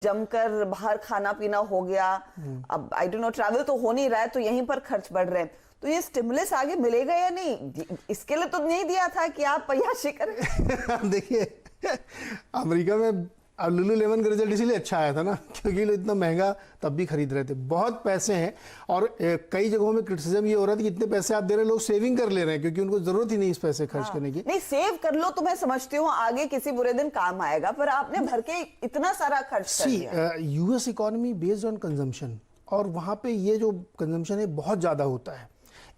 जमकर बाहर खाना पीना हो गया, अब आई डोंट नो ट्रैवल तो हो नहीं रहा है तो यहीं पर खर्च बढ़ रहे हैं, तो ये स्टिमुलस आगे मिलेगा या नहीं? इसके लिए तो नहीं दिया था कि आप अय्याशी करें। देखिए अमेरिका में अब लुलुलेमन का रिजल्ट इसीलिए अच्छा आया था ना, क्योंकि लोग इतना महंगा तब भी खरीद रहे थे। बहुत पैसे हैं और कई जगहों में क्रिटिसिज्म ये हो रहा था कि इतने पैसे आप दे रहे हैं, लोग सेविंग कर ले रहे हैं क्योंकि उनको जरूरत ही नहीं इस पैसे खर्च करने की। नहीं, सेव कर लो तो मैं समझती हूँ आगे किसी बुरे दिन काम आएगा, पर आपने भर के इतना सारा खर्च कर दिया। US economy based on consumption, और वहां पे ये जो कंजम्पशन है बहुत ज्यादा होता है।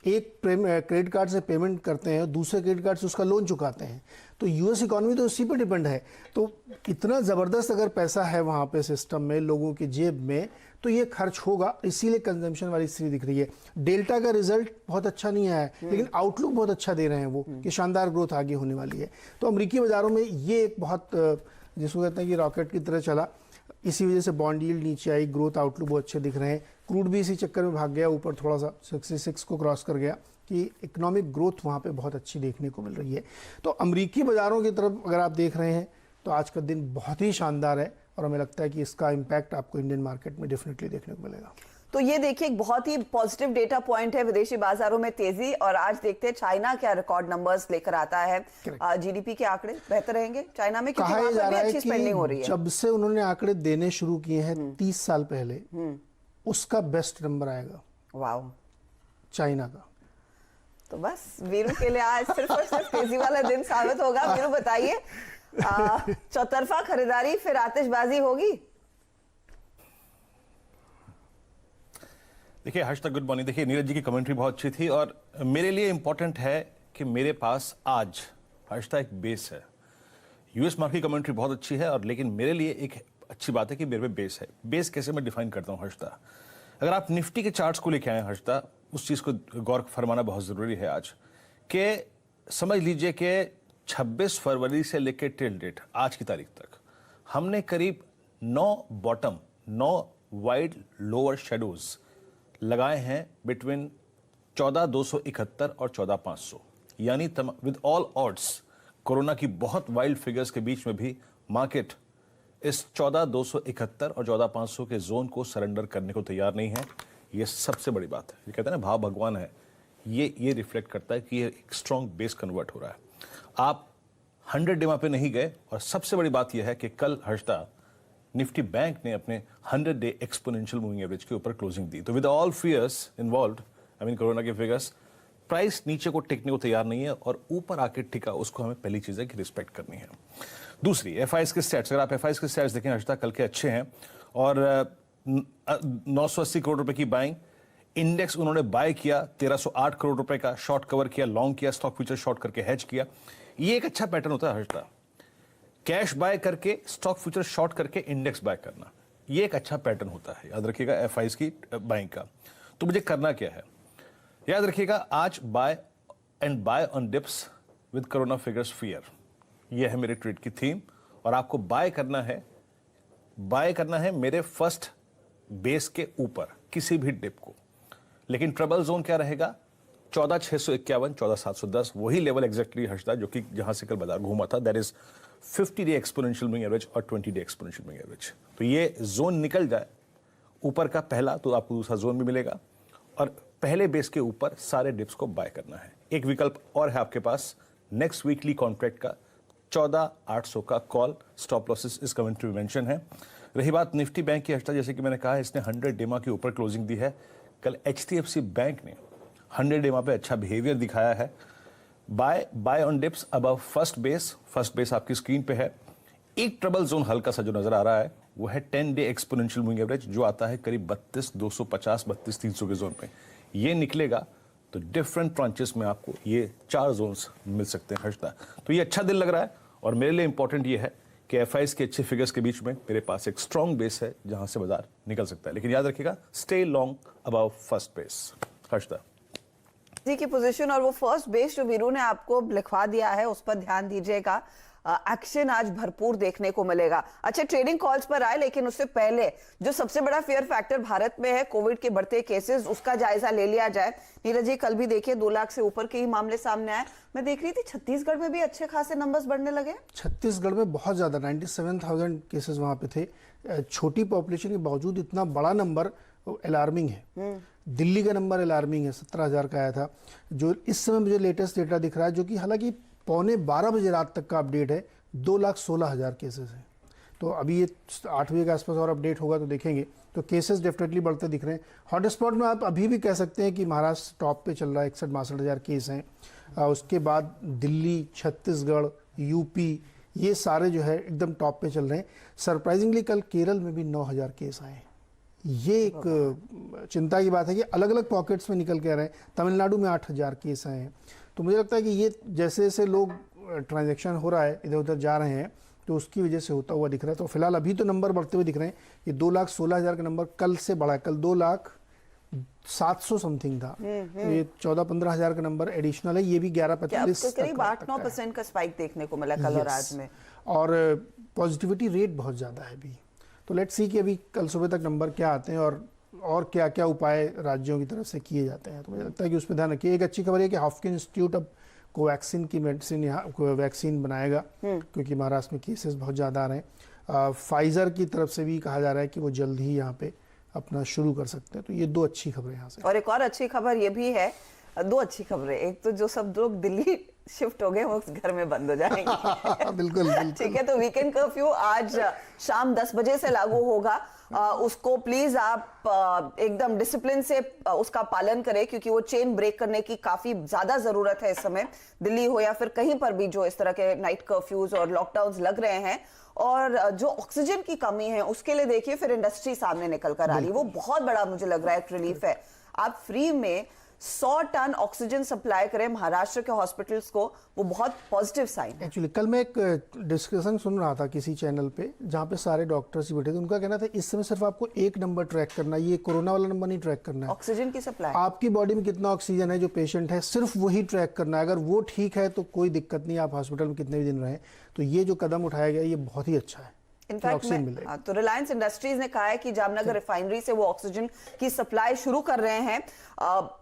एक क्रेडिट कार्ड से पेमेंट करते हैं, दूसरे क्रेडिट कार्ड से उसका लोन चुकाते हैं, तो यूएस इकोनॉमी तो उसी पर डिपेंड है। तो इतना ज़बरदस्त अगर पैसा है वहाँ पे सिस्टम में, लोगों की जेब में, तो ये खर्च होगा, इसीलिए कंजम्पशन वाली स्थिति दिख रही है। डेल्टा का रिजल्ट बहुत अच्छा नहीं आया है, लेकिन आउटलुक बहुत अच्छा दे रहे हैं वो कि शानदार ग्रोथ आगे होने वाली है। तो अमेरिकी बाज़ारों में ये एक बहुत, जिसको कहते हैं कि रॉकेट की तरह चला, इसी वजह से बॉन्ड यील्ड नीचे आई, ग्रोथ आउटलुक बहुत अच्छे दिख रहे हैं। क्रूड भी इसी चक्कर में भाग गया ऊपर, थोड़ा सा 66 को क्रॉस कर गया, कि इकोनॉमिक ग्रोथ वहाँ पे बहुत अच्छी देखने को मिल रही है। तो अमेरिकी बाज़ारों की तरफ अगर आप देख रहे हैं तो आज का दिन बहुत ही शानदार है, और हमें लगता है कि इसका इम्पैक्ट आपको इंडियन मार्केट में डेफिनेटली देखने को मिलेगा। तो ये देखिए एक बहुत ही पॉजिटिव डेटा पॉइंट है, विदेशी बाजारों में तेजी। और आज देखते हैं चाइना क्या रिकॉर्ड नंबर्स लेकर आता है। जीडीपी के आंकड़े बेहतर रहेंगे चाइना में, क्योंकि वहां पर भी अच्छी स्पेंडिंग हो रही है। जब से उन्होंने आंकड़े देने शुरू किए हैं 30 साल पहले, उसका बेस्ट नंबर आएगा वाह चाइना का। तो बस वीरू के लिए आज सिर्फ और सिर्फ तेजी वाला दिन साबित होगा। वीरू बताइए, चौतरफा खरीदारी फिर आतिशबाजी होगी? देखिए हर्ष तक गुड मॉर्निंग। देखिए नीरज जी की कमेंट्री बहुत अच्छी थी, और मेरे लिए इंपॉर्टेंट है कि मेरे पास आज हर्ष तक एक बेस है। यूएस मार्केट की कमेंट्री बहुत अच्छी है, और लेकिन मेरे लिए एक अच्छी बात है कि मेरे पे बेस है। बेस कैसे मैं डिफाइन करता हूँ हर्षता? अगर आप निफ्टी के चार्ट्स को लेके आए हर्षता, उस चीज़ को गौर फरमाना बहुत ज़रूरी है आज, कि समझ लीजिए कि 26 फरवरी से लेकर टिल डेट आज की तारीख तक हमने करीब 9 बॉटम, 9 वाइड लोअर शेडोज लगाए हैं बिटवीन 14,271 और 14,500, यानी विद ऑल ऑड्स कोरोना की बहुत वाइल्ड फिगर्स के बीच में भी मार्केट इस 14,271 और 14,500 के जोन को सरेंडर करने को तैयार नहीं है। ये सबसे बड़ी बात है। ये कहते हैं ना भाव भगवान है, ये रिफ्लेक्ट करता है कि ये एक स्ट्रॉन्ग बेस कन्वर्ट हो रहा है। आप 100 डेमा पे नहीं गए, और सबसे बड़ी बात यह है कि कल हर्षता निफ्टी बैंक ने अपने 100 डे एक्सपोनेंशियल मूविंग एवरेज के ऊपर क्लोजिंग दी। तो with all fears involved, I mean corona के फिगर्स, प्राइस नीचे को टिकने को तैयार नहीं है, और ऊपर आके टिका, उसको हमें पहली चीज है कि रिस्पेक्ट करनी है। दूसरी एफआईएस के स्टैट्स, अगर आप एफआईएस के स्टैट्स देखें हर्षता, कल के अच्छे हैं, और 980 करोड़ रुपए की बाइंग, इंडेक्स उन्होंने बाय किया 1308 करोड़ रुपए का, शॉर्ट कवर किया, लॉन्ग किया, स्टॉक फ्यूचर शॉर्ट करके हेज किया। ये एक अच्छा पैटर्न होता है हर्षता, कैश बाय करके स्टॉक फ्यूचर शॉर्ट करके इंडेक्स बाय करना, ये एक अच्छा पैटर्न होता है, याद रखिएगा एफआईएस की बाइंग का। तो मुझे करना क्या है, याद रखिएगा, आज buy and buy on dips with corona figures fear, ये है मेरे ट्रेड की थीम। और आपको बाय करना है मेरे फर्स्ट बेस के ऊपर किसी भी डिप को, लेकिन ट्रबल जोन क्या रहेगा? 14,651, 14,710, वही लेवल एग्जैक्टली हर्षदा जो कि जहां से कल बाजार घूमा था, that is 50 day exponential moving average और 20 डे एक्सपोनेंशियल मूविंग एवरेज। तो ये जोन निकल जाए ऊपर का पहला, तो आपको दूसरा जोन भी मिलेगा, और पहले बेस के ऊपर सारे डिप्स को बाय करना है। एक विकल्प और है आपके पास, नेक्स्ट वीकली कॉन्ट्रैक्ट का 14,800 का कॉल, स्टॉप लॉसेस इस कमेंट्री में मेंशन है। रही बात निफ्टी बैंक की हर्षता, जैसे कि मैंने कहा, इसने 100 डेमा के ऊपर क्लोजिंग दी है। कल एचडीएफसी बैंक ने 100 डेमा पे अच्छा बिहेवियर दिखाया है। Buy on dips above first base आपकी स्क्रीन पे है। एक ट्रबल जोन हल्का सा जो नजर आ रहा है वो है 10 डे एक्सपोनेंशियल मूविंग एवरेज, जो आता है करीब 32,250, 32,300 के जोन पे। ये निकलेगा तो डिफरेंट ट्रांचेस में आपको ये 4 जोन्स मिल सकते हैं हर्षदा। तो ये अच्छा दिन लग रहा है, और मेरे लिए इंपॉर्टेंट ये है कि एफआईएस के अच्छे फिगर्स के बीच में मेरे पास एक स्ट्रॉन्ग बेस है जहां से बाजार निकल सकता है। लेकिन याद रखिएगा, stay long above first base Harshada ji की पोजीशन, और वो फर्स्ट बेस जो वीरू ने आपको लिखवा दिया है उस पर ध्यान दीजिएगा। एक्शन आज भरपूर देखने को मिलेगा। अच्छा, ट्रेडिंग कॉल्स पर आए, लेकिन उससे पहले जो सबसे बड़ा फेयर फैक्टर भारत में है कोविड के बढ़ते केसेस, उसका जायजा ले लिया जाए। नीरज जी, कल भी देखिए 2 लाख से ऊपर के ही मामले सामने आए। मैं देख रही थी छत्तीसगढ़ में भी अच्छे खासे नंबर्स बढ़ने लगे। छत्तीसगढ़ में बहुत ज्यादा 97,000 केसेस वहां पे थे। छोटी पॉपुलेशन के बावजूद इतना बड़ा नंबर अलार्मिंग है। दिल्ली का नंबर अलार्मिंग है, 17,000 का आया था। जो इस समय मुझे लेटेस्ट डेटा दिख रहा है, जो कि हालांकि 11:15 बजे रात तक का अपडेट है, 2,16,000 केसेस हैं। तो अभी ये 8 बजे के आसपास और अपडेट होगा तो देखेंगे। तो केसेस डेफिनेटली बढ़ते दिख रहे हैं। हॉटस्पॉट में आप अभी भी कह सकते हैं कि महाराष्ट्र टॉप पे चल रहा है, 61-62,000 केस हैं। उसके बाद दिल्ली, छत्तीसगढ़, यूपी, ये सारे जो है एकदम टॉप पे चल रहे हैं। सरप्राइजिंगली कल केरल में भी 9,000 केस आए। ये एक चिंता की बात है कि अलग अलग पॉकेट्स में निकल के आ रहे हैं। तमिलनाडु में 8,000 केस आए हैं। तो मुझे लगता है कि ये जैसे जैसे लोग ट्रांजैक्शन हो रहा है, इधर उधर जा रहे हैं, तो उसकी वजह से होता हुआ दिख रहा है। तो फिलहाल अभी तो नंबर बढ़ते हुए दिख रहे हैं। ये 2,16,000 का नंबर कल से बढ़ा है। कल 2,07,000 समथिंग था। ये 14-15,000 का नंबर एडिशनल है। ये भी 11-45 करीब 8-9% का स्पाइक देखने को मिला कल और आज में। और पॉजिटिविटी रेट बहुत ज़्यादा है अभी। तो लेट्स सी कि अभी कल सुबह तक नंबर क्या आते हैं और क्या क्या उपाय राज्यों की तरफ से किए जाते हैं। तो मुझे लगता है कि उस पर ध्यान रखिए। एक अच्छी खबर है कि हॉपकिंस इंस्टीट्यूट अब कोवैक्सीन की मेडिसिन यहाँ वैक्सीन बनाएगा, क्योंकि महाराष्ट्र में केसेस बहुत ज़्यादा आ रहे हैं। फाइजर की तरफ से भी कहा जा रहा है कि वो जल्द ही यहाँ पे अपना शुरू कर सकते हैं। तो ये 2 अच्छी खबरें यहाँ से। और एक और अच्छी खबर ये भी है, 2 अच्छी खबरें। एक तो जो सब लोग दिल्ली शिफ्ट हो गए वो घर में बंद हो जाएंगे। बिल्कुल ठीक है। तो वीकेंड कर्फ्यू आज शाम 10 बजे से लागू होगा। उसको प्लीज आप एकदम डिसिप्लिन से उसका पालन करें, क्योंकि वो चेन ब्रेक करने की काफी ज्यादा जरूरत है इस समय, दिल्ली हो या फिर कहीं पर भी जो इस तरह के नाइट कर्फ्यूज और लॉकडाउन लग रहे हैं। और जो ऑक्सीजन की कमी है उसके लिए देखिए फिर इंडस्ट्री सामने निकल कर आ रही है। वो बहुत बड़ा मुझे लग रहा है एक रिलीफ है। आप फ्री में 100 टन ऑक्सीजन सप्लाई करें महाराष्ट्र के हॉस्पिटल्स को, वो बहुत पॉजिटिव साइन है। एक्चुअली कल मैं एक डिस्कशन सुन रहा था किसी चैनल पे, जहाँ पे सारे डॉक्टर्स ही बैठे थे। उनका कहना था इस समय सिर्फ आपको एक नंबर ट्रैक करना है, ये कोरोना वाला नंबर नहीं ट्रैक करना है। ऑक्सीजन की सप्लाई, आपकी बॉडी में कितना ऑक्सीजन है जो पेशेंट है, सिर्फ वही ट्रैक करना है। अगर वो ठीक है तो कोई दिक्कत नहीं, आप हॉस्पिटल में कितने भी दिन रहे। तो ये जो कदम उठाया गया ये बहुत ही अच्छा है। इनफैक्ट तो रिलायंस इंडस्ट्रीज ने कहा है कि जामनगर रिफाइनरी से वो ऑक्सीजन की सप्लाई शुरू कर रहे हैं।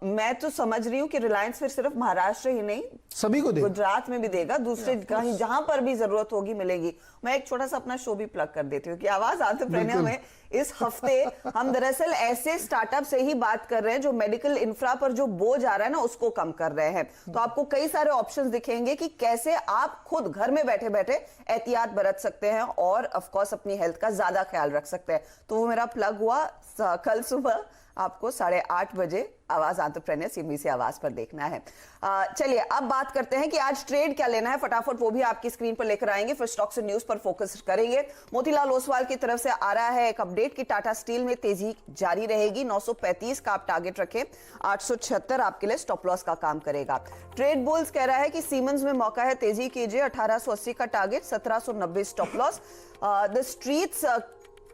मैं तो समझ रही हूँ कि रिलायंस फिर सिर्फ महाराष्ट्र ही नहीं सभी को देगा, गुजरात में भी देगा, दूसरे कहीं जहां पर भी जरूरत होगी मिलेगी। मैं एक छोटा सा अपना शो भी प्लग कर देती हूँ कि आवाज एंटरप्रेन्योर में इस हफ्ते हम दरअसल ऐसे स्टार्टअप से ही बात कर रहे हैं जो मेडिकल इंफ्रा पर जो बोझ आ रहा है ना उसको कम कर रहे हैं। तो आपको कई सारे ऑप्शंस दिखेंगे कि कैसे आप खुद घर में बैठे बैठे एहतियात बरत सकते हैं और ऑफ कोर्स अपनी हेल्थ का ज्यादा ख्याल रख सकते हैं। तो वो मेरा प्लग हुआ। कल सुबह आपको 8:30 बजे आवाज एंटरप्रेन्योर सीबीसी आवाज पर देखना है। चलिए अब बात करते हैं कि आज ट्रेड क्या लेना है, फटाफट वो भी आपकी स्क्रीन पर लेकर आएंगे। फिर स्टॉक्स एंड न्यूज पर फोकस करेंगे। मोतीलाल ओसवाल की तरफ से आ रहा है एक अपडेट कि टाटा स्टील में तेजी जारी रहेगी। 935 का आप टारगेट रखें, 876 आपके लिए स्टॉप लॉस का काम करेगा। ट्रेड बुल्स कह रहा है कि सीमेंस में मौका है, तेजी कीजिए, 1880 का target, 1790 stop loss. The streets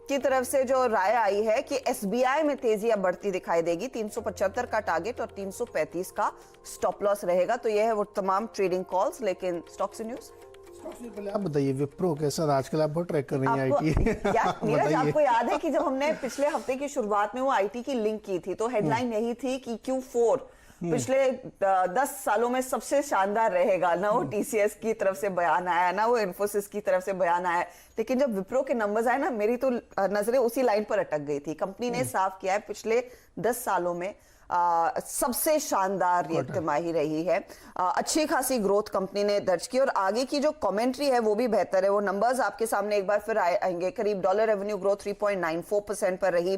की तरफ से जो राय आई है कि एसबीआई में तेजी अब बढ़ती दिखाई देगी, 375 का टारगेट और 335 का स्टॉप लॉस रहेगा। तो यह है वो तमाम ट्रेडिंग कॉल्स। लेकिन स्टॉक्स न्यूज पहले आप बताइए विप्रो कैसा था आजकल, आप बहुत ट्रैक कर रही हैं आईटी। नीरज, आपको याद है कि जब हमने पिछले हफ्ते की शुरुआत में वो आईटी की लिंक की थी तो हेडलाइन यही थी कि Q4 पिछले 10 सालों में सबसे शानदार रहेगा। ना वो टीसीएस की तरफ से बयान आया, ना वो इन्फोसिस की तरफ से बयान आया, लेकिन जब विप्रो के नंबर्स आए ना, मेरी तो नजरें उसी लाइन पर अटक गई थी। कंपनी ने साफ किया है पिछले 10 सालों में सबसे शानदार ये तिमाही रही है। अच्छी खासी ग्रोथ कंपनी ने दर्ज की और आगे की जो कमेंट्री है वो भी बेहतर है। वो नंबर्स आपके सामने एक बार फिर आएंगे। करीब डॉलर रेवेन्यू ग्रोथ 3.94% पर रही,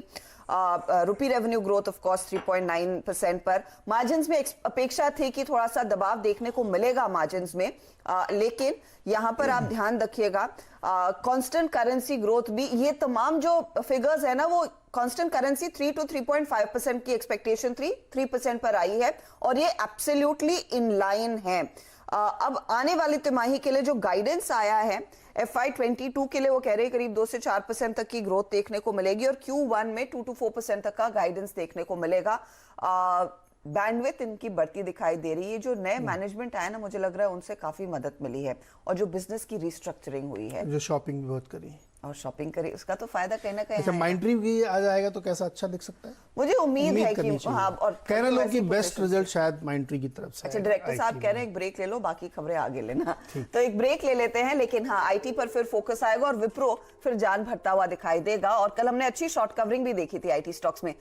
रुपी रेवेन्यू ग्रोथ ऑफ कोर्स 3.9% पर। मार्जिन्स में अपेक्षा थी कि थोड़ा सा दबाव देखने को मिलेगा मार्जिन्स में, लेकिन यहां पर आप ध्यान रखिएगा कांस्टेंट करेंसी ग्रोथ भी, ये तमाम जो फिगर्स है ना वो कांस्टेंट करेंसी 3 to 3.5% की एक्सपेक्टेशन 3% पर आई है और ये एब्सोल्युटली इन लाइन है। अब आने वाली तिमाही के लिए जो गाइडेंस आया है FY22 के लिए वो कह रहे हैं करीब 2 से 4% तक की ग्रोथ देखने को मिलेगी और Q1 में 2 to 4% तक का गाइडेंस देखने को मिलेगा। बैंडविड्थ इनकी बढ़ती दिखाई दे रही है। जो नए मैनेजमेंट आया ना, मुझे लग रहा है उनसे काफी मदद मिली है, और जो बिजनेस की रिस्ट्रक्चरिंग हुई है जो शॉपिंग भी बहुत करी। और शॉपिंग करी, उसका तो फायदा कहीं ना कहीं अच्छा, आएगा। माइंडट्री भी आ जाएगा तो कैसा अच्छा दिख सकता है। मुझे उम्मीद है करनी कि चाहिए। हाँ, और कह रहे लोग कि ऐसी बेस्ट position- रिजल्ट शायद माइंडट्री की तरफ से अच्छा, आएगा, डायरेक्टर साहब IT कह रहे हैं एक ब्रेक ले लो, बाकी खबरें आगे लेना। तो एक ब्रेक ले लेते हैं, लेकिन हाँ आईटी पर फिर फोकस आएगा और विप्रो फिर जान भरता हुआ दिखाई देगा। और कल हमने अच्छी शॉर्ट कवरिंग भी देखी थी आईटी स्टॉक्स में।